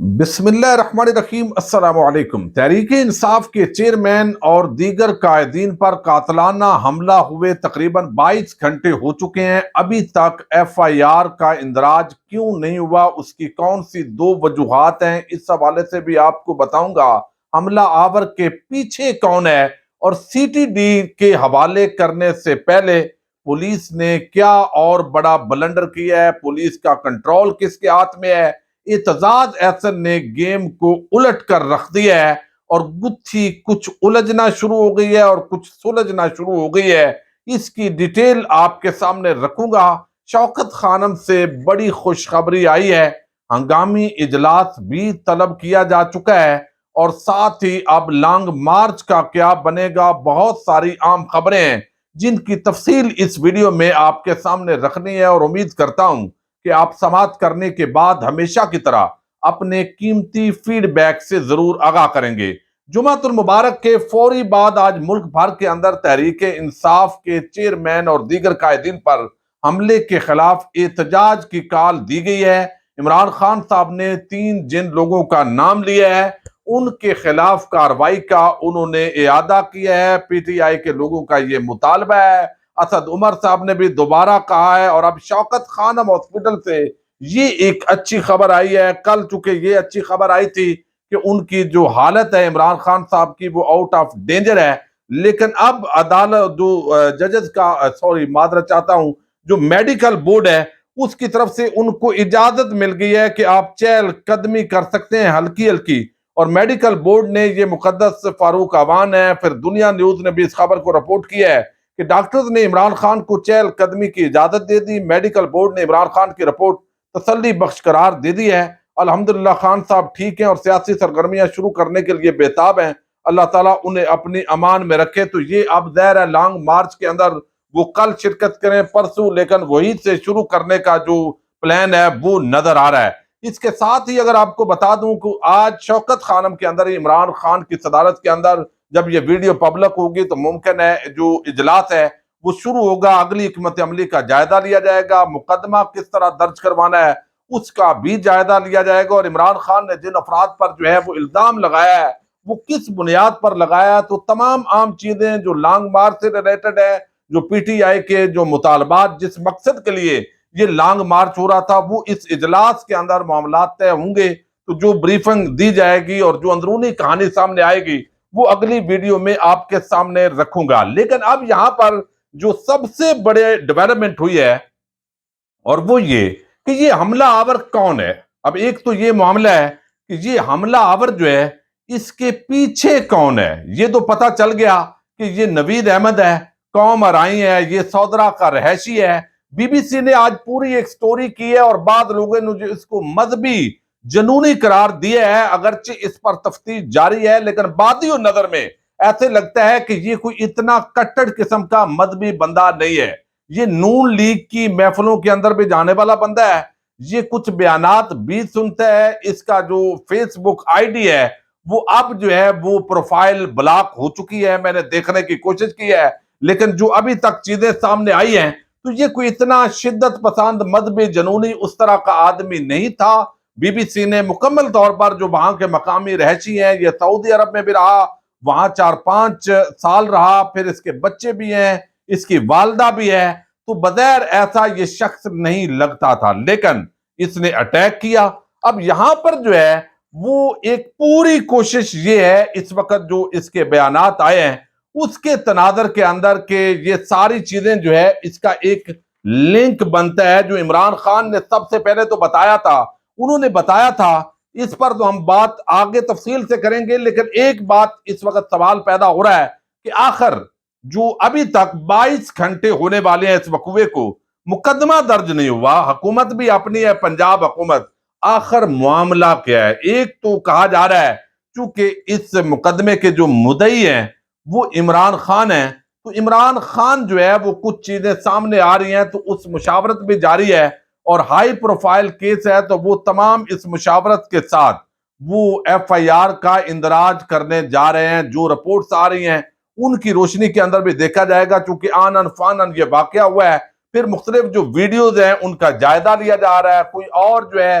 بسم اللہ الرحمن الرحیم۔ السلام علیکم۔ تحریک انصاف کے چیئرمین اور دیگر قائدین پر قاتلانہ حملہ ہوئے تقریباً 22 گھنٹے ہو چکے ہیں۔ ابھی تک ایف آئی آر کا اندراج کیوں نہیں ہوا، اس کی کون سی دو وجوہات ہیں، اس حوالے سے بھی آپ کو بتاؤں گا۔ حملہ آور کے پیچھے کون ہے، اور سی ٹی ڈی کے حوالے کرنے سے پہلے پولیس نے کیا اور بڑا بلنڈر کیا ہے، پولیس کا کنٹرول کس کے ہاتھ میں ہے۔ اعتزاز احسن نے گیم کو الٹ کر رکھ دیا ہے، اور گتھی کچھ الجھنا شروع ہو گئی ہے اور کچھ سلجھنا شروع ہو گئی ہے۔ اس کی ڈیٹیل آپ کے سامنے رکھوں گا۔ شوکت خانم سے بڑی خوشخبری آئی ہے، ہنگامی اجلاس بھی طلب کیا جا چکا ہے، اور ساتھ ہی اب لانگ مارچ کا کیا بنے گا۔ بہت ساری عام خبریں ہیں جن کی تفصیل اس ویڈیو میں آپ کے سامنے رکھنی ہے، اور امید کرتا ہوں کہ آپ سماعت کرنے کے بعد ہمیشہ کی طرح اپنے قیمتی فیڈ بیک سے ضرور آگاہ کریں گے۔ جمعۃ المبارک کے فوری بعد آج ملک بھر کے اندر تحریک انصاف کے چیئرمین اور دیگر قائدین پر حملے کے خلاف احتجاج کی کال دی گئی ہے۔ عمران خان صاحب نے جن لوگوں کا نام لیا ہے ان کے خلاف کارروائی کا انہوں نے اعادہ کیا ہے۔ پی ٹی آئی کے لوگوں کا یہ مطالبہ ہے۔ اسد عمر صاحب نے بھی دوبارہ کہا ہے، اور اب شوکت خانم ہاسپٹل سے یہ ایک اچھی خبر آئی ہے۔ کل چونکہ یہ اچھی خبر آئی تھی کہ ان کی جو حالت ہے عمران خان صاحب کی وہ آؤٹ آف ڈینجر ہے، لیکن اب عدالت جو ججز کا معذرت چاہتا ہوں، جو میڈیکل بورڈ ہے اس کی طرف سے ان کو اجازت مل گئی ہے کہ آپ چہل قدمی کر سکتے ہیں ہلکی ہلکی، اور میڈیکل بورڈ نے یہ مقدس فاروق اوان ہے، پھر دنیا نیوز نے بھی اس خبر کو رپورٹ کیا ہے کہ ڈاکٹرز نے عمران خان کو چہل قدمی کی اجازت دے دی۔ میڈیکل بورڈ نے عمران خان کی رپورٹ تسلی بخش قرار دے دی ہے۔ الحمدللہ خان صاحب ٹھیک ہیں اور سیاسی سرگرمیاں شروع کرنے کے لیے بےتاب ہیں۔ اللہ تعالیٰ انہیں اپنی امان میں رکھے۔ تو یہ اب ظاہر ہے لانگ مارچ کے اندر وہ کل شرکت کریں پرسوں، لیکن وہی سے شروع کرنے کا جو پلان ہے وہ نظر آ رہا ہے۔ اس کے ساتھ ہی اگر آپ کو بتا دوں کہ آج شوکت خانم کے اندر عمران خان کی صدارت کے اندر جب یہ ویڈیو پبلک ہوگی تو ممکن ہے جو اجلاس ہے وہ شروع ہوگا، اگلی حکمت عملی کا جائزہ لیا جائے گا، مقدمہ کس طرح درج کروانا ہے اس کا بھی جائزہ لیا جائے گا، اور عمران خان نے جن افراد پر جو ہے وہ الزام لگایا ہے وہ کس بنیاد پر لگایا ہے۔ تو تمام عام چیزیں جو لانگ مارچ سے ریلیٹڈ ہے، جو پی ٹی آئی کے جو مطالبات جس مقصد کے لیے یہ لانگ مارچ ہو رہا تھا، وہ اس اجلاس کے اندر معاملات طے ہوں گے۔ تو جو بریفنگ دی جائے گی اور جو اندرونی کہانی سامنے آئے گی وہ اگلی ویڈیو میں آپ کے سامنے رکھوں گا۔ لیکن اب یہاں پر جو سب سے بڑے ڈیولپمنٹ ہوئی ہے اور وہ یہ کہ یہ حملہ آور کون ہے۔ اب ایک تو یہ معاملہ ہے کہ یہ حملہ آور جو ہے اس کے پیچھے کون ہے۔ یہ تو پتہ چل گیا کہ یہ نوید احمد ہے، قوم آرائی ہے، یہ سودرا کا رہائشی ہے۔ بی بی سی نے آج پوری ایک سٹوری کی ہے، اور بعض لوگوں نے جو اس کو مذہبی جنونی قرار دیا ہے، اگرچہ اس پر تفتیش جاری ہے، لیکن بادیوں نظر میں ایسے لگتا ہے کہ یہ کوئی اتنا کٹڑ قسم کا مذہبی بندہ نہیں ہے۔ یہ نون لیگ کی محفلوں کے اندر بھی جانے والا بندہ ہے، یہ کچھ بیانات بھی سنتا ہے۔ اس کا جو فیس بک آئی ڈی ہے وہ اب جو ہے وہ پروفائل بلاک ہو چکی ہے، میں نے دیکھنے کی کوشش کی ہے، لیکن جو ابھی تک چیزیں سامنے آئی ہیں تو یہ کوئی اتنا شدت پسند مذہبی جنونی اس طرح کا آدمی نہیں تھا۔ بی بی سی نے مکمل طور پر جو وہاں کے مقامی رہائشی ہیں، یہ سعودی عرب میں بھی رہا، وہاں 4-5 سال رہا، پھر اس کے بچے بھی ہیں، اس کی والدہ بھی ہے، تو بظاہر ایسا یہ شخص نہیں لگتا تھا، لیکن اس نے اٹیک کیا۔ اب یہاں پر جو ہے وہ ایک پوری کوشش یہ ہے اس وقت جو اس کے بیانات آئے ہیں اس کے تناظر کے اندر کہ یہ ساری چیزیں جو ہے اس کا ایک لنک بنتا ہے جو عمران خان نے سب سے پہلے تو بتایا تھا، انہوں نے بتایا تھا۔ اس پر تو ہم بات آگے تفصیل سے کریں گے، لیکن ایک بات اس وقت سوال پیدا ہو رہا ہے کہ آخر جو ابھی تک 22 گھنٹے ہونے والے ہیں اس وقوعے کو، مقدمہ درج نہیں ہوا، حکومت بھی اپنی ہے پنجاب حکومت، آخر معاملہ کیا ہے؟ ایک تو کہا جا رہا ہے چونکہ اس مقدمے کے جو مدعی ہیں وہ عمران خان ہیں، تو عمران خان جو ہے وہ کچھ چیزیں سامنے آ رہی ہیں، تو اس مشاورت بھی جاری ہے، اور ہائی پروفائل کیس ہے، تو وہ تمام اس مشاورت کے ساتھ وہ ایف آئی آر کا اندراج کرنے جا رہے ہیں۔ جو رپورٹس آ رہی ہیں ان کی روشنی کے اندر بھی دیکھا جائے گا، چونکہ آنن فانن یہ واقعہ ہوا ہے، پھر مختلف جو ویڈیوز ہیں ان کا جائزہ لیا جا رہا ہے۔ کوئی اور جو ہے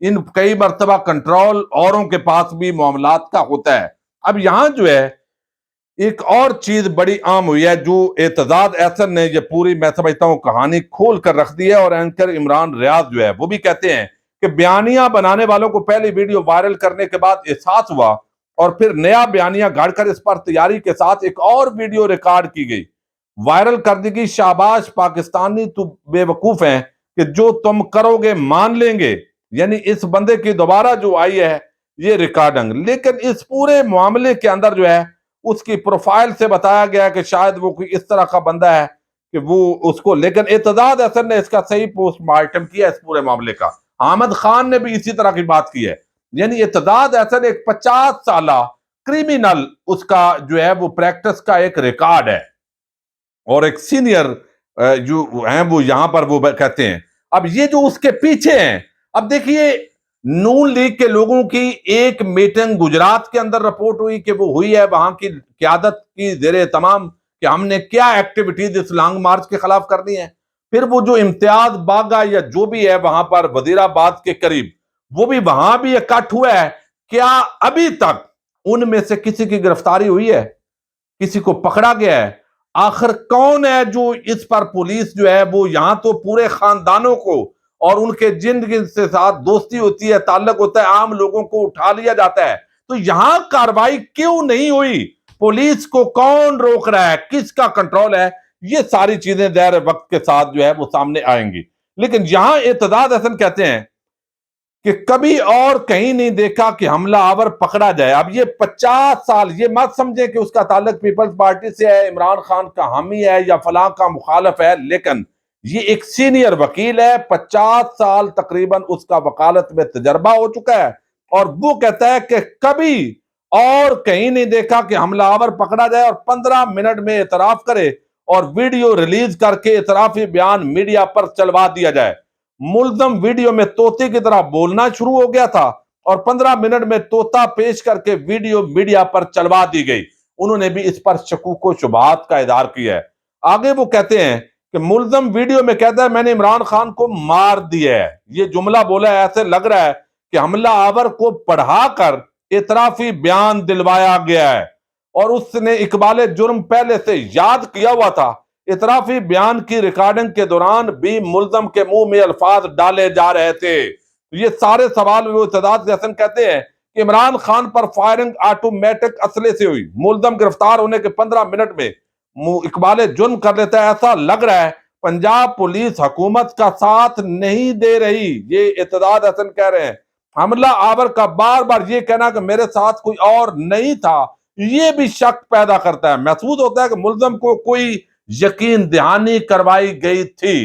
ان کئی مرتبہ کنٹرول اوروں کے پاس بھی معاملات کا ہوتا ہے۔ اب یہاں جو ہے ایک اور چیز بڑی عام ہوئی ہے جو اعتزاز احسن نے یہ پوری میں سمجھتا ہوں کہانی کھول کر رکھ دی ہے، اور اینکر عمران ریاض جو ہے وہ بھی کہتے ہیں کہ بیانیہ بنانے والوں کو پہلی ویڈیو وائرل کرنے کے بعد احساس ہوا اور پھر نیا بیانیہ گھڑ کر اس پر تیاری کے ساتھ ایک اور ویڈیو ریکارڈ کی گئی، وائرل کر دی گئی۔ شاباش پاکستانی، تو بے وقوف ہیں کہ جو تم کرو گے مان لیں گے، یعنی اس بندے کی دوبارہ جو آئی ہے یہ ریکارڈنگ۔ لیکن اس پورے معاملے کے اندر جو ہے اس کی پروفائل سے بتایا گیا کہ شاید وہ کوئی اس طرح کا بندہ ہے کہ وہ اس کو، لیکن اعتزاز احسن نے اس کا صحیح پوسٹ مارٹم کیا اس پورے معاملے کا۔ حامد خان نے بھی اسی طرح کی بات کی ہے، یعنی اعتزاز احسن ایک 50 سالہ کریمنل، اس کا جو ہے وہ پریکٹس کا ایک ریکارڈ ہے، اور ایک سینئر جو ہیں وہ یہاں پر وہ کہتے ہیں۔ اب یہ جو اس کے پیچھے ہیں، اب دیکھیے نون لیگ کے لوگوں کی ایک میٹنگ گجرات کے اندر رپورٹ ہوئی کہ وہ ہوئی ہے وہاں کی قیادت کی زیر اہتمام کہ ہم نے کیا ایکٹیویٹیز اس لانگ مارچ کے خلاف کرنی ہے۔ پھر وہ جو امتیاز باغا یا جو بھی ہے وہاں پر وزیر آباد کے قریب، وہ بھی وہاں بھی اکٹھ ہوا ہے۔ کیا ابھی تک ان میں سے کسی کی گرفتاری ہوئی ہے؟ کسی کو پکڑا گیا ہے؟ آخر کون ہے جو اس پر پولیس جو ہے وہ یہاں تو پورے خاندانوں کو اور ان کے جن سے ساتھ دوستی ہوتی ہے، تعلق ہوتا ہے، عام لوگوں کو اٹھا لیا جاتا ہے، تو یہاں کارروائی کیوں نہیں ہوئی؟ پولیس کو کون روک رہا ہے؟ کس کا کنٹرول ہے؟ یہ ساری چیزیں دیر وقت کے ساتھ جو ہے وہ سامنے آئیں گی۔ لیکن یہاں اعتزاز احسن کہتے ہیں کہ کبھی اور کہیں نہیں دیکھا کہ حملہ آور پکڑا جائے۔ اب یہ 50 سال، یہ مت سمجھیں کہ اس کا تعلق پیپلز پارٹی سے ہے، عمران خان کا حامی ہے یا فلاں کا مخالف ہے، لیکن یہ ایک سینئر وکیل ہے، 50 سال تقریباً اس کا وکالت میں تجربہ ہو چکا ہے، اور وہ کہتا ہے کہ کبھی اور کہیں نہیں دیکھا کہ حملہ آور پکڑا جائے اور 15 منٹ میں اعتراف کرے اور ویڈیو ریلیز کر کے اعترافی بیان میڈیا پر چلوا دیا جائے۔ ملزم ویڈیو میں طوطے کی طرح بولنا شروع ہو گیا تھا اور 15 منٹ میں طوطا پیش کر کے ویڈیو میڈیا پر چلوا دی گئی۔ انہوں نے بھی اس پر شکوک و شبہات کا اظہار کیا ہے۔ آگے وہ کہتے ہیں کہ ملزم ویڈیو میں کہتا ہے میں نے عمران خان کو مار دیا ہے، یہ جملہ بولا ہے، ایسے لگ رہا ہے کہ حملہ آور کو پڑھا کر اعترافی بیان دلوایا گیا ہے، اور اس نے اقبال جرم پہلے سے یاد کیا ہوا تھا۔ اعترافی بیان کی ریکارڈنگ کے دوران بھی ملزم کے منہ میں الفاظ ڈالے جا رہے تھے۔ یہ سارے سوال وہ اعتزاز احسن کہتے ہیں کہ عمران خان پر فائرنگ آٹومیٹک اسلحے سے ہوئی، ملزم گرفتار ہونے کے 15 منٹ میں اقبال جرم کر لیتا ہے۔ ایسا لگ رہا ہے پنجاب پولیس حکومت کا ساتھ نہیں دے رہی، یہ اعتزاز احسن کہہ رہے ہیں۔ حملہ آور کا بار بار یہ کہنا کہ میرے ساتھ کوئی اور نہیں تھا، یہ بھی شک پیدا کرتا ہے۔ محسوس ہوتا ہے کہ ملزم کو کوئی یقین دہانی کروائی گئی تھی،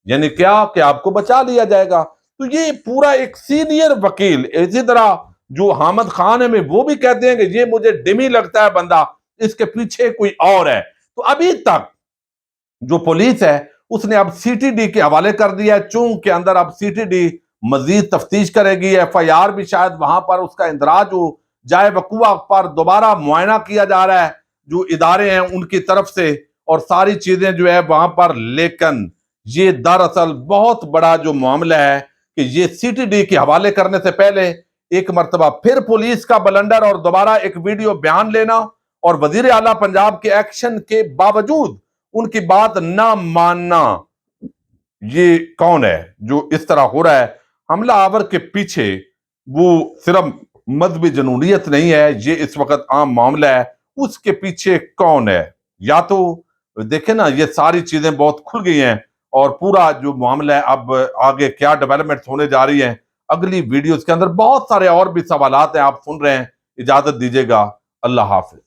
یعنی کیا کہ آپ کو بچا لیا جائے گا۔ تو یہ پورا ایک سینئر وکیل، اسی طرح جو حامد خان ہے وہ بھی کہتے ہیں کہ یہ مجھے ڈمی لگتا ہے بندہ، اس کے پیچھے کوئی اور ہے۔ تو ابھی تک جو پولیس ہے اس نے اب سی ٹی ڈی کے حوالے کر دیا ہے، چونک کے اندر اب سی ٹی ڈی مزید تفتیش کرے گی، ایف آئی آر بھی شاید وہاں پر اس کا اندراج ہو جائے، وقوع پر دوبارہ معائنہ کیا جا رہا ہے جو ادارے ہیں ان کی طرف سے، اور ساری چیزیں جو ہے وہاں پر۔ لیکن یہ دراصل بہت بڑا جو معاملہ ہے کہ یہ سی ٹی ڈی کے حوالے کرنے سے پہلے ایک مرتبہ پھر پولیس کا بلنڈر اور دوبارہ ایک ویڈیو بیان لینا، اور وزیر اعلیٰ پنجاب کے ایکشن کے باوجود ان کی بات نہ ماننا۔ یہ کون ہے جو اس طرح ہو رہا ہے؟ حملہ آور کے پیچھے وہ صرف مذہبی جنونیت نہیں ہے، یہ اس وقت عام معاملہ ہے۔ اس کے پیچھے کون ہے؟ یا تو دیکھیں نا، یہ ساری چیزیں بہت کھل گئی ہیں، اور پورا جو معاملہ ہے اب آگے کیا ڈیولپمنٹ ہونے جا رہی ہیں اگلی ویڈیوز کے اندر بہت سارے اور بھی سوالات ہیں، آپ سن رہے ہیں۔ اجازت دیجیے گا، اللہ حافظ۔